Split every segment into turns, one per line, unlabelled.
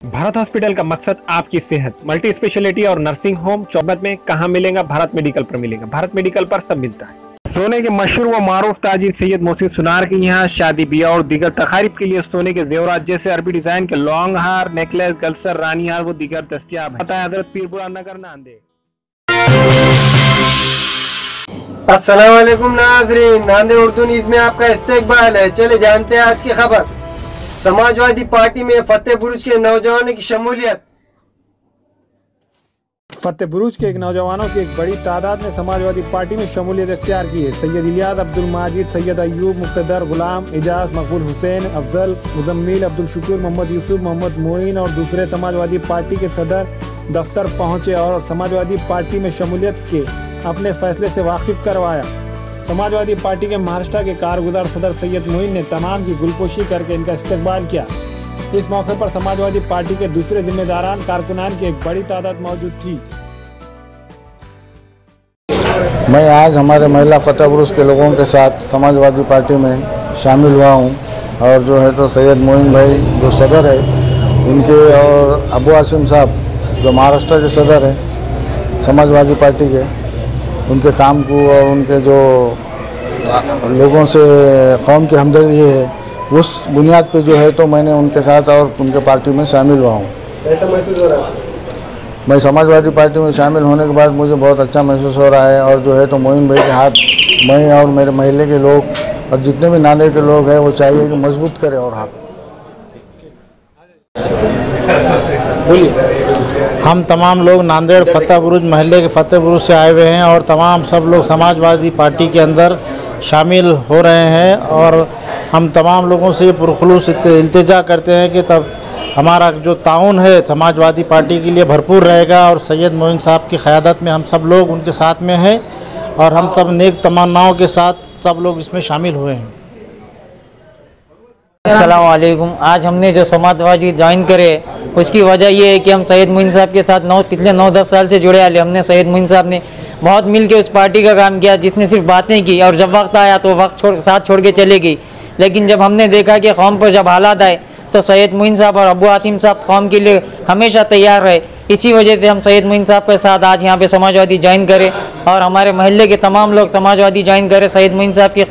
Bharat hospital का मकसद आपकी सेहत। मल्टी स्पेशलिटी और नर्सिंग होम चौबत में कहाँ मिलेगा? भारत मेडिकल पर मिलेगा। भारत मेडिकल पर सब मिलता है। सोने के मशहूर व मारूफ ताजिर सैयद मोहसिन सुनार के यहाँ शादी ब्याह और दीगर तकारीब के लिए सोने के जेवरात जैसे अरबी डिजाइन के लॉन्ग हार, नेकलेस, गलसर, रानी हार वो दीगर दस्तियाब है। पता है हजरत पीरपुरा नगर नांदेड़।
अस्सलाम वालेकुम नाज़रीन, नांदेड़ उर्दू न्यूज़ में आपका इस्तकबाल है। चले जानते हैं आज की खबर। समाजवादी पार्टी में फतेह बुरुज के नौजवानों की शमूलियत।
फतेह बुरुज के एक नौजवानों की एक बड़ी तादाद ने समाजवादी पार्टी में शमूलियत इख्तियार की है। सैयद इलियास, अब्दुल माजिद, सैयद अयूब, मुक्तदर, गुलाम, इजाज, मकबूल हुसैन, अफजल, मुजम्मिल, अब्दुल शुक्र, मोहम्मद यूसुफ, मोहम्मद मोइन और दूसरे समाजवादी पार्टी के सदर दफ्तर पहुंचे और समाजवादी पार्टी में शमूलियत के अपने फैसले से वाकिफ करवाया। समाजवादी पार्टी के महाराष्ट्र के कारगुजार सदर सैयद मोइन ने तमाम की गुलपोशी करके इनका इस्तकबाल किया। इस मौके पर समाजवादी पार्टी के दूसरे जिम्मेदारान कारकुनान की एक बड़ी तादाद मौजूद थी।
मैं आज हमारे महिला फतेह बुरुज के लोगों के साथ समाजवादी पार्टी में शामिल हुआ हूं और जो है तो सैयद मोइन भाई जो सदर है उनके और अबू आसिम साहब जो महाराष्ट्र के सदर हैं समाजवादी पार्टी के, उनके काम को और उनके जो लोगों से कौम की हमदर्दी है उस बुनियाद पे जो है तो मैंने उनके साथ और उनके पार्टी में शामिल हुआ हूँ।
कैसा महसूस हो रहा है?
मैं समाजवादी पार्टी में शामिल होने के बाद मुझे बहुत अच्छा महसूस हो रहा है और जो है तो मोइन भाई के हाथ मैं और मेरे महल्ले के लोग और जितने भी नांदेड़ के लोग हैं वो चाहिए कि मजबूत करें और हाथ
बोलिए।
हम तमाम लोग नांदेड़ फतेह बुरुज महल्ले के फतेह बुरुज से आए हुए हैं और तमाम सब लोग समाजवादी पार्टी के अंदर शामिल हो रहे हैं और हम तमाम लोगों से पुरखुलूस इल्तिजा करते हैं कि तब हमारा जो ताउन है समाजवादी पार्टी के लिए भरपूर रहेगा और सैयद मोइन साहब की क़यादत में हम सब लोग उनके साथ में हैं और हम सब नेक तमन्नाओं के साथ सब लोग इसमें शामिल हुए हैं।
अस्सलाम वालेकुम। आज हमने जो समाजवादी ज्वाइन करे उसकी वजह ये है कि हम सैयद मोइन साहब के साथ पिछले 9-10 साल से जुड़े आए। हमने सैयद मोइन साहब ने बहुत मिल के उस पार्टी का काम किया जिसने सिर्फ बातें की और जब वक्त आया तो वक्त साथ छोड़ के चले गई। लेकिन जब हमने देखा कि कौम पर जब हालात आए तो सैयद मोइन साहब और अबू आसिम साहब कौम के लिए हमेशा तैयार रहे। इसी वजह से हम सैयद मोइन साहब के साथ आज यहाँ पे समाजवादी ज्वाइन करें और हमारे महल्ले के तमाम लोग समाजवादी ज्वाइन करें। सैयद मोइन साहब की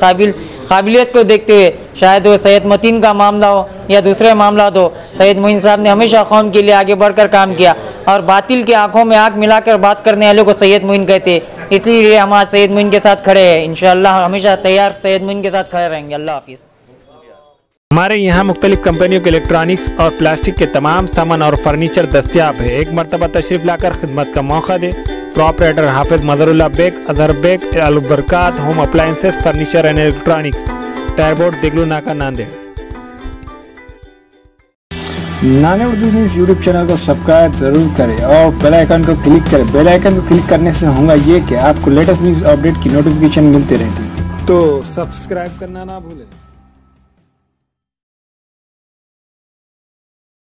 काबिलियत को देखते हुए, शायद वो सैयद मतीन का मामला हो या दूसरे मामला हो, सैयद मोइन साहब ने हमेशा कौम के लिए आगे बढ़कर काम किया और बातिल की आंखों में आंख मिलाकर बात करने वालों को सैयद मोइन कहते हैं। इसलिए हम आज सैयद मोइन के साथ खड़े हैं। इंशाअल्लाह हमेशा तैयार सैयद मोइन के साथ खड़े रहेंगे। अल्लाह हाफिज़।
हमारे यहाँ मुख्तलिफ कंपनियों के इलेक्ट्रॉनिक्स और प्लास्टिक के तमाम सामान और फर्नीचर दस्तियाब है। एक मरतबा तशरीफ लाकर खिदमत का मौका दे। Proprietor Hafiz Madarullah Baig, Azhar Baig, Albarkat home appliances, furniture and electronics, टायरबोर्ड, दिगलू नाका, Nanded.
Nanded Urdu news YouTube channel को सब्सक्राइब जरूर करें और बेल आइकन को क्लिक करें। बेल आइकन को क्लिक करने से होगा ये कि आपको लेटेस्ट न्यूज़ अपडेट की नोटिफिकेशन मिलती रहती है, तो सब्सक्राइब करना ना भूलें।